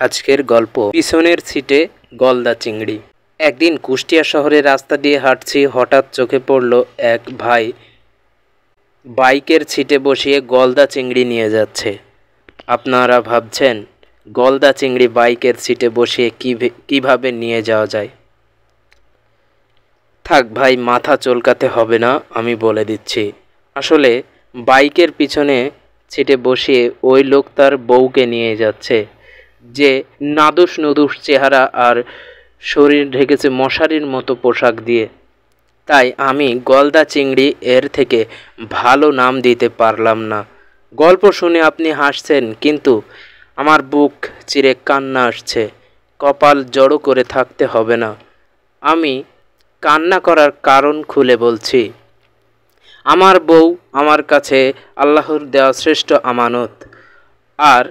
আজকের গল্প পিছনের সিটে গলদা চিংড়ি। একদিন কুষ্টিয়া শহরের রাস্তা দিয়ে হাঁটছি, হঠাৎ চোখে পড়ল এক ভাই বাইকের সিটে বসিয়ে গলদা চিংড়ি নিয়ে যাচ্ছে। আপনারা ভাবছেন গলদা চিংড়ি বাইকের সিটে বসিয়ে কিভাবে নিয়ে যাওয়া যায়? থাক ভাই, মাথা চলকাতে হবে না, আমি বলে দিচ্ছি। আসলে বাইকের পিছনে সিটে বসিয়ে ওই লোক তার বউকে নিয়ে যাচ্ছে, যে নাদুস নুদুস চেহারা আর শরীর ঢেকেছে মশারির মতো পোশাক দিয়ে। তাই আমি গলদা চিংড়ি এর থেকে ভালো নাম দিতে পারলাম না। গল্প শুনে আপনি হাসছেন, কিন্তু আমার বুক চিরে কান্না আসছে। কপাল জড়ো করে থাকতে হবে না। আমি কান্না করার কারণ খুলে বলছি। আমার বউ আমার কাছে আল্লাহর দেওয়া শ্রেষ্ঠ আমানত, আর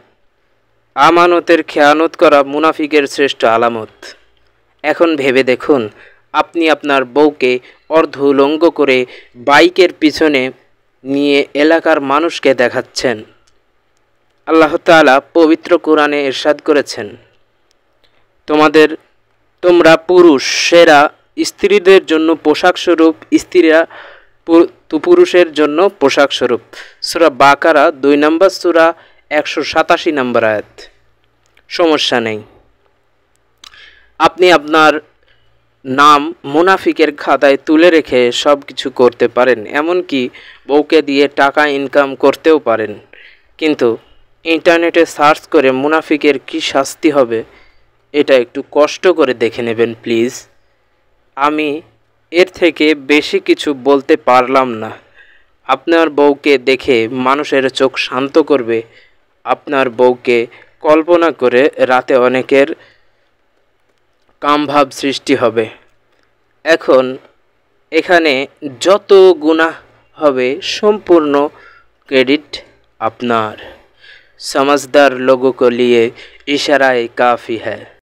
আমানতের খেয়ানত করা মুনাফিকের শ্রেষ্ঠ আলামত। এখন ভেবে দেখুন, আপনি আপনার বউকে অর্ধ উলঙ্গ করে বাইকের পিছনে নিয়ে এলাকার মানুষকে দেখাচ্ছেন। আল্লাহ তাআলা পবিত্র কোরআনে ইরশাদ করেছেন, তোমরা পুরুষেরা স্ত্রীদের জন্য পোশাক স্বরূপ, স্ত্রীরা পুরুষের জন্য পোশাক স্বরূপ। সূরা বাকারা 2 নম্বর সূরা 187 নম্বর আয়াত। সমস্যা নেই, আপনি আপনার নাম মুনাফিকের খাতায় তুলে রেখে সব কিছু করতে পারেন, এমনকি বউকে দিয়ে টাকা ইনকাম করতেও পারেন। কিন্তু ইন্টারনেটে সার্চ করে মুনাফিকের কী শাস্তি হবে, এটা একটু কষ্ট করে দেখে নেবেন প্লিজ। আমি এর থেকে বেশি কিছু বলতে পারলাম না। আপনার বউকে দেখে মানুষের চোখ শান্ত করবে। আপনার বউকে কল্পনা করে রাতে অনেকের কামভাব সৃষ্টি হবে। এখন এখানে যত গুনাহ হবে সম্পূর্ণ ক্রেডিট আপনার। समझदार लोगों को लिए इशारा काफ़ी है।